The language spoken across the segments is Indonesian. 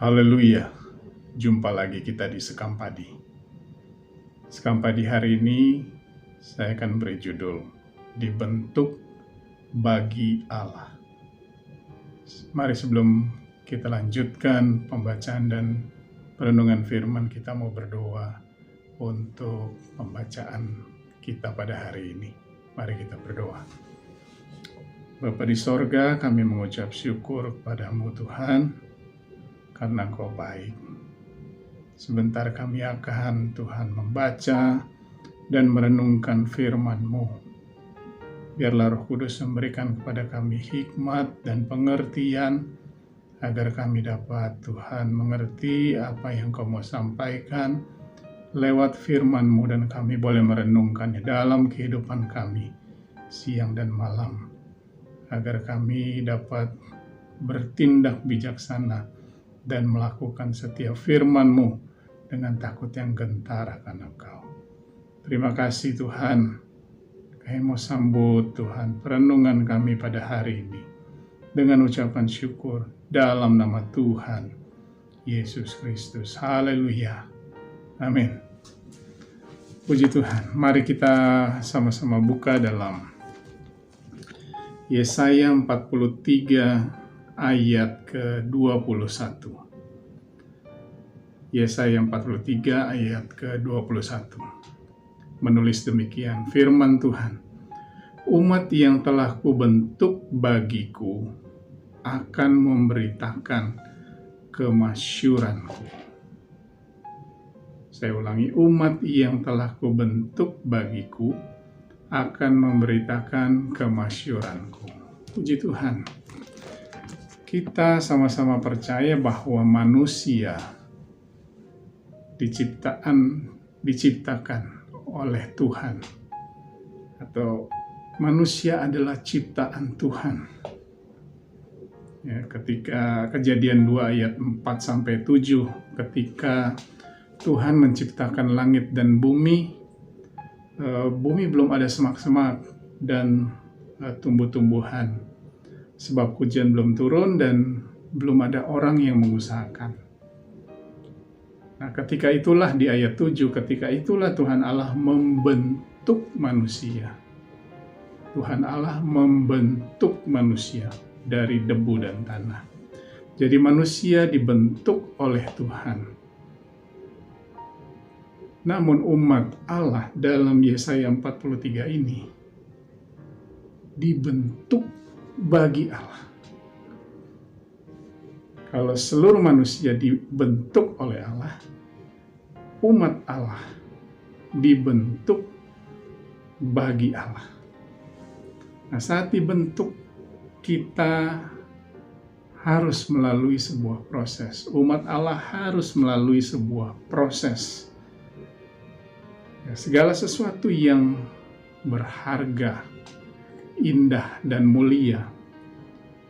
Haleluya, jumpa lagi kita di Sekam Padi. Sekam Padi hari ini saya akan beri judul Dibentuk bagi Allah. Mari sebelum kita lanjutkan pembacaan dan perenungan firman, kita mau berdoa untuk pembacaan kita pada hari ini. Mari kita berdoa. Bapa di sorga, kami mengucap syukur kepada-Mu Tuhan, karena Engkau baik. Sebentar kami akan Tuhan membaca dan merenungkan firman-Mu. Biarlah Roh Kudus memberikan kepada kami hikmat dan pengertian, agar kami dapat Tuhan mengerti apa yang Kau mau sampaikan lewat firman-Mu, dan kami boleh merenungkannya dalam kehidupan kami siang dan malam, agar kami dapat bertindak bijaksana dan melakukan setiap firman-Mu dengan takut yang gentar akan Engkau. Terima kasih Tuhan. Kami mau sambut Tuhan perenungan kami pada hari ini dengan ucapan syukur dalam nama Tuhan Yesus Kristus. Haleluya. Amin. Puji Tuhan. Mari kita sama-sama buka dalam Yesaya 43 ayat ke-21. Yesaya 43 ayat ke-21 menulis demikian, firman Tuhan, umat yang telah kubentuk bagiku akan memberitakan kemasyuranku. Saya ulangi, umat yang telah kubentuk bagiku akan memberitakan kemasyuranku. Puji Tuhan. Kita sama-sama percaya bahwa manusia diciptakan oleh Tuhan, atau manusia adalah ciptaan Tuhan. Ya, ketika Kejadian 2 ayat 4-7, ketika Tuhan menciptakan langit dan bumi, bumi belum ada semak-semak dan tumbuh-tumbuhan, sebab hujan belum turun dan belum ada orang yang mengusahakan. Nah, ketika itulah di ayat 7, ketika itulah Tuhan Allah membentuk manusia. Tuhan Allah membentuk manusia dari debu dan tanah. Jadi manusia dibentuk oleh Tuhan. Namun umat Allah dalam Yesaya 43 ini dibentuk bagi Allah. Kalau seluruh manusia dibentuk oleh Allah, umat Allah dibentuk bagi Allah. Nah, saat dibentuk, kita harus melalui sebuah proses. Umat Allah harus melalui sebuah proses. Ya, segala sesuatu yang berharga, indah dan mulia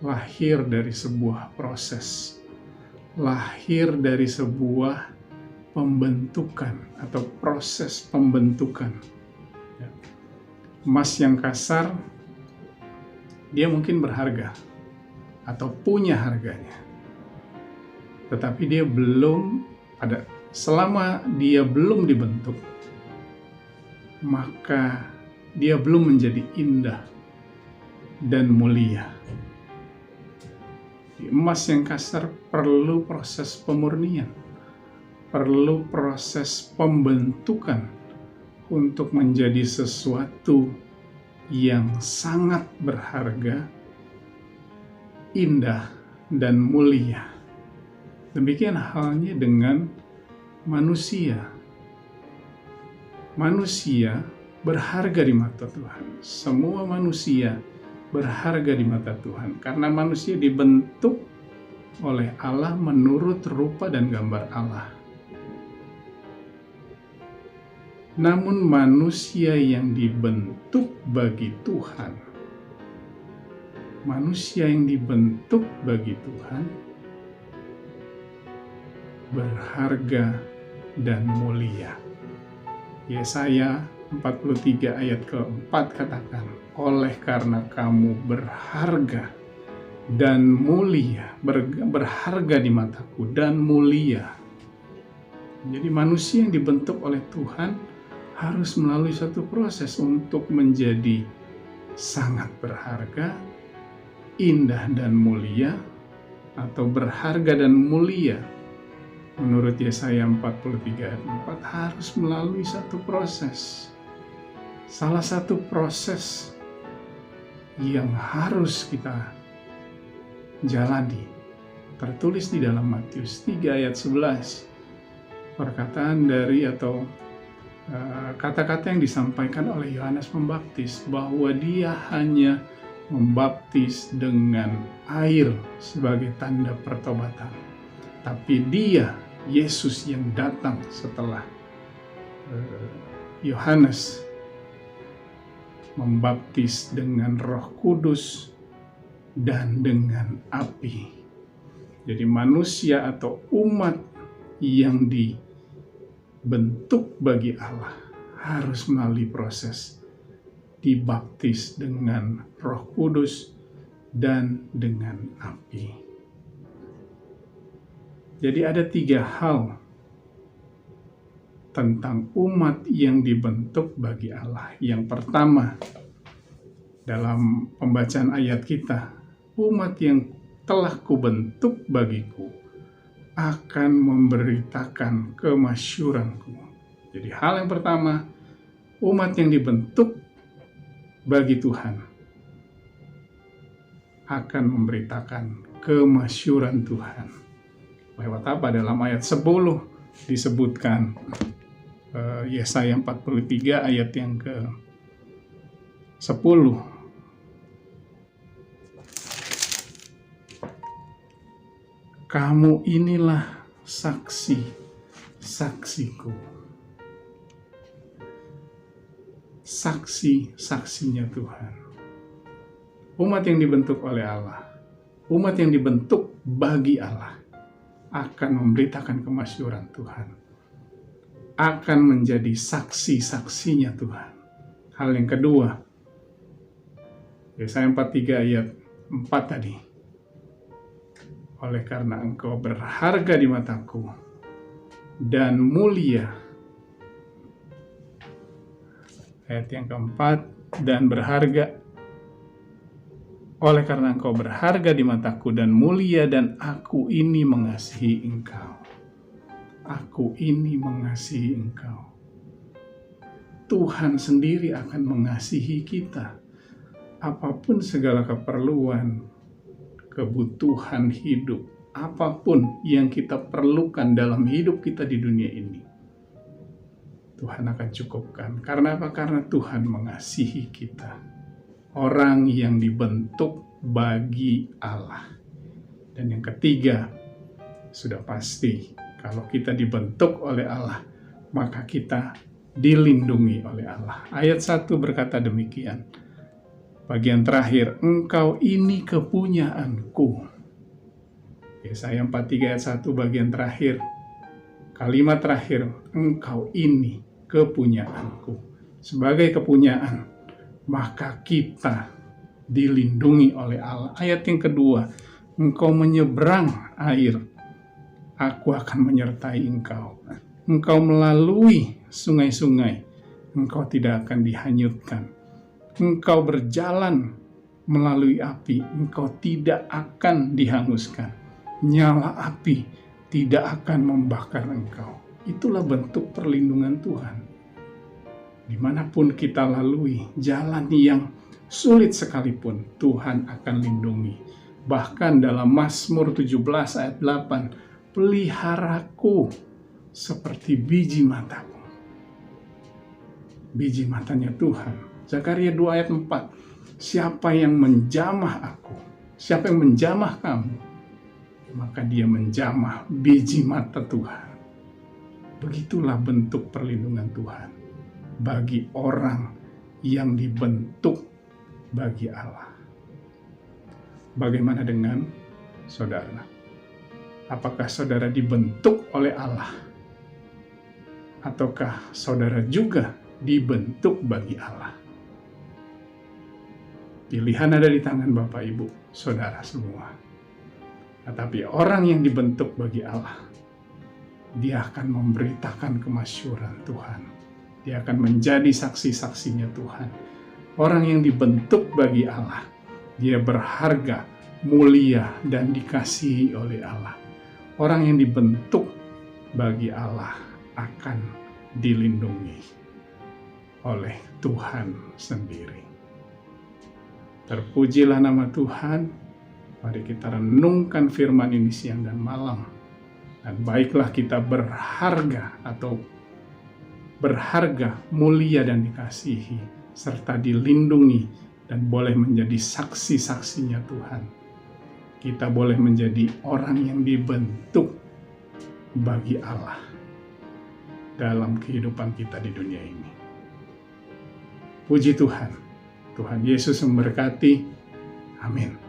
lahir dari sebuah proses, lahir dari sebuah pembentukan atau proses pembentukan. Emas yang kasar, dia mungkin berharga atau punya harganya, tetapi dia belum selama dia belum dibentuk, maka dia belum menjadi indah dan mulia. Emas yang kasar perlu proses pemurnian, perlu proses pembentukan untuk menjadi sesuatu yang sangat berharga, indah, dan mulia. Demikian halnya dengan manusia. Manusia berharga di mata Tuhan. Semua manusia berharga di mata Tuhan, karena manusia dibentuk oleh Allah menurut rupa dan gambar Allah. Namun manusia yang dibentuk bagi Tuhan, manusia yang dibentuk bagi Tuhan berharga dan mulia. Yesaya 43 ayat ke-4 katakan, oleh karena kamu berharga dan mulia, berharga di mataku dan mulia. Jadi manusia yang dibentuk oleh Tuhan harus melalui satu proses untuk menjadi sangat berharga, indah dan mulia, atau berharga dan mulia. Menurut Yesaya 43 ayat 4 harus melalui satu proses. Salah satu proses yang harus kita jalani tertulis di dalam Matius 3 ayat 11. Perkataan dari atau kata-kata yang disampaikan oleh Yohanes Pembaptis bahwa dia hanya membaptis dengan air sebagai tanda pertobatan. Tapi dia, Yesus yang datang setelah Yohanes membaptis dengan Roh Kudus dan dengan api. Jadi manusia atau umat yang dibentuk bagi Allah harus melalui proses dibaptis dengan Roh Kudus dan dengan api. Jadi ada 3 hal tentang umat yang dibentuk bagi Allah. Yang pertama, dalam pembacaan ayat kita, umat yang telah kubentuk bagiku akan memberitakan kemasyuranku. Jadi hal yang pertama, umat yang dibentuk bagi Tuhan akan memberitakan kemasyuran Tuhan. Lewat apa? Dalam ayat 10 disebutkan Yesaya 43 ayat yang ke-10. Kamu inilah saksiku. Saksi-saksinya Tuhan. Umat yang dibentuk oleh Allah, umat yang dibentuk bagi Allah akan memberitakan kemasyuran Tuhan. Akan menjadi saksi-saksinya Tuhan. Hal yang kedua, Yesaya 43 ayat 4 tadi. Oleh karena engkau berharga di mataku dan mulia. Ayat yang keempat, dan berharga. Oleh karena engkau berharga di mataku dan mulia, dan aku ini mengasihi engkau. Aku ini mengasihi engkau. Tuhan sendiri akan mengasihi kita. Apapun segala keperluan, kebutuhan hidup, apapun yang kita perlukan dalam hidup kita di dunia ini, Tuhan akan cukupkan. Karena apa? Karena Tuhan mengasihi kita. Orang yang dibentuk bagi Allah. Dan yang ketiga, sudah pasti, kalau kita dibentuk oleh Allah, maka kita dilindungi oleh Allah. Ayat 1 berkata demikian. Bagian terakhir, engkau ini kepunyaanku. Yesaya 43 ayat 1 bagian terakhir. Kalimat terakhir, engkau ini kepunyaanku. Sebagai kepunyaan, maka kita dilindungi oleh Allah. Ayat yang kedua, engkau menyeberang air, aku akan menyertai engkau. Engkau melalui sungai-sungai, engkau tidak akan dihanyutkan. Engkau berjalan melalui api, engkau tidak akan dihanguskan. Nyala api tidak akan membakar engkau. Itulah bentuk perlindungan Tuhan. Dimanapun kita lalui, jalan yang sulit sekalipun, Tuhan akan lindungi. Bahkan dalam Mazmur 17 ayat 8, peliharaku seperti biji mataku. Biji matanya Tuhan. Zakaria 2 ayat 4, siapa yang menjamah aku, siapa yang menjamah kamu, maka dia menjamah biji mata Tuhan. Begitulah bentuk perlindungan Tuhan bagi orang yang dibentuk bagi Allah. Bagaimana dengan saudara? Apakah saudara dibentuk oleh Allah? Ataukah saudara juga dibentuk bagi Allah? Pilihan ada di tangan Bapak, Ibu, Saudara semua. Tetapi orang yang dibentuk bagi Allah, dia akan memberitakan kemasyhuran Tuhan. Dia akan menjadi saksi-saksinya Tuhan. Orang yang dibentuk bagi Allah, dia berharga, mulia, dan dikasihi oleh Allah. Orang yang dibentuk bagi Allah akan dilindungi oleh Tuhan sendiri. Terpujilah nama Tuhan. Mari kita renungkan firman ini siang dan malam. Dan baiklah kita berharga, mulia dan dikasihi, serta dilindungi dan boleh menjadi saksi-saksinya Tuhan. Kita boleh menjadi orang yang dibentuk bagi Allah dalam kehidupan kita di dunia ini. Puji Tuhan. Tuhan Yesus memberkati. Amin.